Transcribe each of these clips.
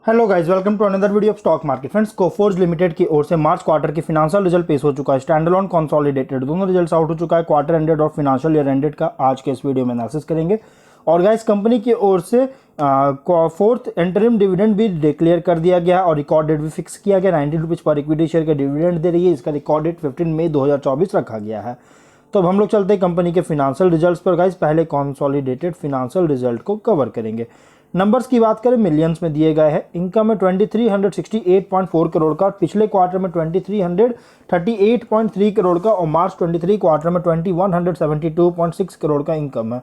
Hello guys, welcome to another video of stock market. Friends, Coforge limited की ओर से March quarter की financial result पेश हो चुका है। स्टैंड अलोन कंसोलिडेटेड दोनों रिजल्ट्स आउट हो चुका है। क्वार्टर एंडेड और फिनेंशियल ईयर एंडेड का आज के इस वीडियो में एनालिसिस करेंगे। और गाइस, कंपनी की ओर से फोर्थ इंटरिम डिविडेंड भी डिक्लेयर कर दिया गया है और रिकॉर्ड डेट भी फिक्स किया गया। 90 रुपीज़ पर इक्विटी शेयर का डिविडेंड दे रही है। इसका रिकॉर्ड डेट 15 मई 2024 रखा गया है। तो अब हम लोग चलते हैं कंपनी के फिनेंशियल रिजल्ट्स पर। गाइस, पहले कंसोलिडेटेड फिनेंशियल रिजल्ट को कवर करेंगे। नंबर्स की बात करें, मिलियंस में दिए गए हैं। इनकम में 2368.4 करोड़ का, पिछले क्वार्टर में 2338.3 करोड़ का और मार्च 23 क्वार्टर में 2172.6 करोड़ का इनकम है।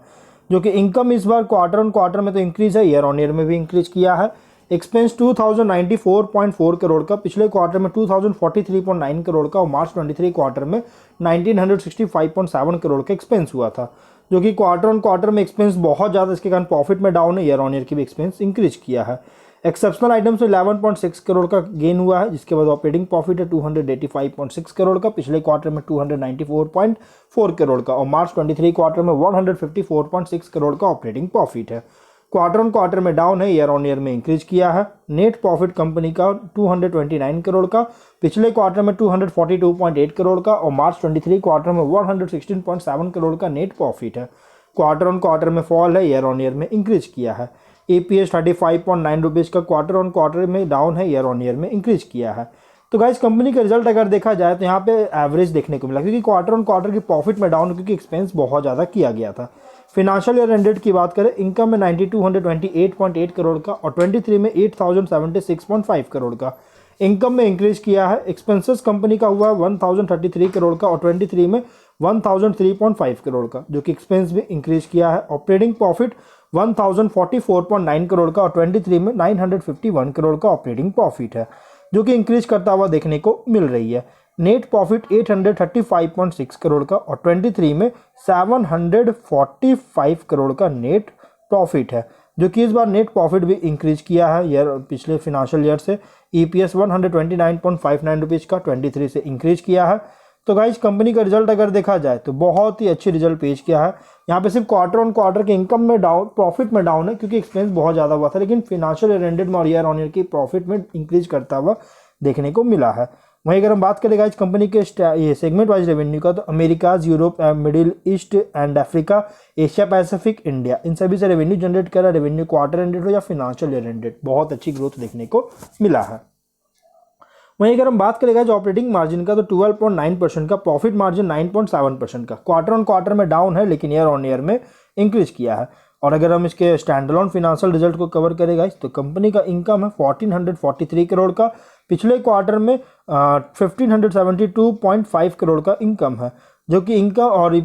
जो कि इनकम इस बार क्वार्टर ऑन क्वार्टर में तो इंक्रीज है, ईयर ऑन ईयर में भी इंक्रीज किया है। एक्सपेंस 2094.4 करोड़ का, पिछले क्वार्टर में 2043.9 करोड़ का और मार्च 23 क्वार्टर में 1965.7 करोड़ का एक्सपेंस हुआ था। जो कि क्वार्टर ऑन क्वार्टर में एक्सपेंस बहुत ज़्यादा, इसके कारण प्रॉफिट में डाउन है। ईयर ऑन ईयर की भी एक्सपेंस इंक्रीज किया है। एक्सेप्शनल आइटम्स में 11.6 करोड़ का गेन हुआ है, जिसके बाद ऑपरेटिंग प्रॉफिट है 285.6 करोड़ का, पिछले क्वार्टर में 294.4 करोड़ का और मार्च 23 क्वार्टर में 154.6 करोड़ का ऑपरेटिंग प्रॉफिट है। क्वार्टर ऑन क्वार्टर में डाउन है, ईयर ऑन ईयर में इंक्रीज किया है। नेट प्रॉफिट कंपनी का 229 करोड़ का, पिछले क्वार्टर में 242.8 करोड़ का और मार्च 23 क्वार्टर में 116.7 करोड़ का नेट प्रॉफिट है। क्वार्टर ऑन क्वार्टर में फॉल है, ईयर ऑन ईयर में इंक्रीज किया है। EPS 35.9 रुपीज़ का क्वार्टर ऑन क्वार्टर में डाउन है, ईयर ऑन ईयर में इंक्रीज किया है। तो गाइस, कंपनी का रिजल्ट अगर देखा जाए तो यहाँ पे एवरेज देखने को मिला, क्योंकि क्वार्टर ऑन क्वार्टर की प्रॉफिट में डाउन, क्योंकि एक्सपेंस बहुत ज़्यादा किया गया था। फिनेंशियल ईयर एंडेड की बात करें, इनकम में 9228.8 करोड़ का और 23 में 8076.5 करोड़ का इनकम में इंक्रीज किया है। एक्सपेंसेस कंपनी का हुआ 1033 करोड़ का और 23 में 1003.5 करोड़ का, जो कि एक्सपेंस भी इंक्रीज किया है। ऑपरेटिंग प्रॉफिट 1044.9 करोड़ का और 23 में 951 करोड़ का ऑपरेटिंग प्रॉफिट है, जो कि इंक्रीज करता हुआ देखने को मिल रही है। नेट प्रॉफिट 835.6 करोड़ का और 23 में 745 करोड़ का नेट प्रॉफिट है, जो कि इस बार नेट प्रॉफिट भी इंक्रीज किया है ईयर पिछले फिनेंशियल ईयर से। EPS 129.59 रुपीज़ का 23 से इंक्रीज किया है। तो गाइस, कंपनी का रिजल्ट अगर देखा जाए तो बहुत ही अच्छी रिजल्ट पेश किया है। यहाँ पे सिर्फ क्वार्टर ऑन क्वार्टर के इनकम में डाउन, प्रॉफिट में डाउन है, क्योंकि एक्सपेंस बहुत ज़्यादा हुआ था, लेकिन फिनेंशियल ईयर एंडेड में और ईयर ऑन ईयर की प्रॉफिट में इंक्रीज करता हुआ देखने को मिला है। वहीं अगर हम बात करें गाइस कंपनी के ये सेगमेंट वाइज रेवेन्यू का, तो Americas, Europe, Middle East and Africa, Asia Pacific, India, इन सभी से रेवेन्यू जनरेट करा। रेवेन्यू क्वार्टर एंडेड हो या फिनेंशियल ईयर एंडेड, बहुत अच्छी ग्रोथ देखने को मिला है। वहीं अगर हम बात करें गाइस ऑपरेटिंग मार्जिन का, तो 12.9% का, प्रॉफिट मार्जिन 9.7% का। क्वार्टर ऑन क्वार्टर में डाउन है, लेकिन ईयर ऑन ईयर में इंक्रीज किया है। और अगर हम इसके स्टैंड अलोन फिनेंशियल रिजल्ट को कवर करें गाइस, तो कंपनी का इनकम है 1443 करोड़ का, पिछले क्वार्टर में 1572.5 करोड़ का इनकम है, जो कि इनकम, और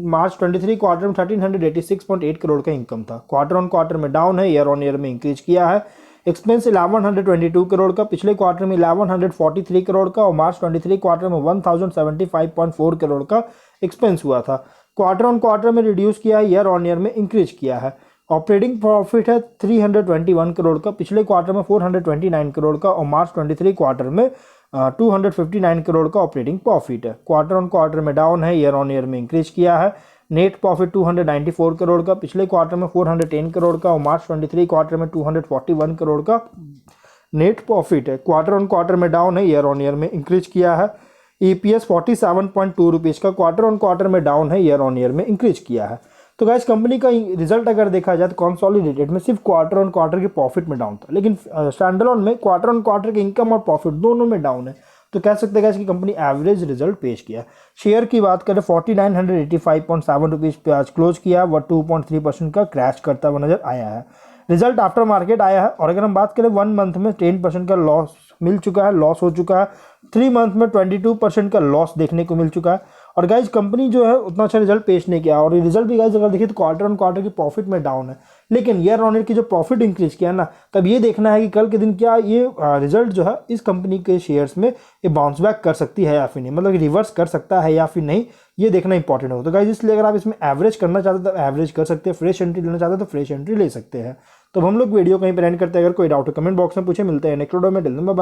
मार्च 23 क्वार्टर में 1386.8 करोड़ का इनकम था। क्वार्टर ऑन क्वार्टर में डाउन है, ईयर ऑन ईयर में इंक्रीज किया है। एक्सपेंस 1122 करोड़ का, पिछले क्वार्टर में 1143 करोड़ का और मार्च 23 क्वार्टर में 1075.4 करोड़ का एक्सपेंस हुआ था। क्वार्टर ऑन क्वार्टर में रिड्यूस किया है, ईयर ऑन ईयर में इंक्रीज किया है। ऑपरेटिंग प्रॉफिट है 321 करोड़ का, पिछले क्वार्टर में 429 करोड़ का और मार्च 23 क्वार्टर में 259 करोड़ का ऑपरेटिंग प्रॉफिट है। क्वार्टर ऑन क्वार्टर में डाउन है, ईयर ऑन ईयर में इंक्रीज किया है। नेट प्रॉफिट 294 करोड़ का, पिछले क्वार्टर में 410 करोड़ का और मार्च 23 क्वार्टर में 241 करोड़ का नेट प्रॉफिट है। क्वार्टर ऑन क्वार्टर में डाउन है, ईयर ऑन ईयर में इंक्रीज किया है। EPS 47.2 रुपीज़ का, क्वार्टर ऑन क्वार्टर में डाउन है, ईयर ऑन ईयर में इंक्रीज किया है। तो गाइस, कंपनी का रिजल्ट अगर देखा जाए तो कंसोलिडेटेड में सिर्फ क्वार्टर ऑन क्वार्टर के प्रॉफिट में डाउन था, लेकिन स्टैंड अलोन में क्वार्टर ऑन क्वार्टर के इनकम और प्रॉफिट दोनों में डाउन है। तो कह सकते हैं कि कंपनी एवरेज रिजल्ट पेश किया। शेयर की बात करें, 4985.7 रुपीज़ पे आज क्लोज किया, वह 2.3% का क्रैश करता हुआ नजर आया है। रिजल्ट आफ्टर मार्केट आया है। और अगर हम बात करें 1 मंथ में 10% का लॉस मिल चुका है, लॉस हो चुका है। 3 मंथ में 22% का लॉस देखने को मिल चुका है। और गाइज, कंपनी जो है उतना अच्छा रिजल्ट पेश नहीं किया, और रिजल्ट भी गाइज अगर देखिए तो क्वार्टर ऑन क्वार्टर की प्रॉफिट में डाउन है, लेकिन ईयर ऑन ईयर की जो प्रॉफिट इंक्रीज किया ना, तब ये देखना है कि कल के दिन क्या ये रिजल्ट जो है इस कंपनी के शेयर्स में ये बाउंस बैक कर सकती है या फिर नहीं, मतलब रिवर्स कर सकता है या फिर नहीं, ये देखना इंपॉर्टेंट हो। तो गाइज, इसलिए अगर आप इसमें एवरेज करना चाहते हैं तो एवरेज कर सकते हैं, फ्रेश एंट्री लेना चाहते हैं तो फ्रेश एंट्री ले सकते हैं। तो हम लोग वीडियो कहीं पर एंड करते हैं। अगर कोई डाउट हो कमेंट बॉक्स में पूछे। मिलते हैं नेक्स्ट वीडियो में।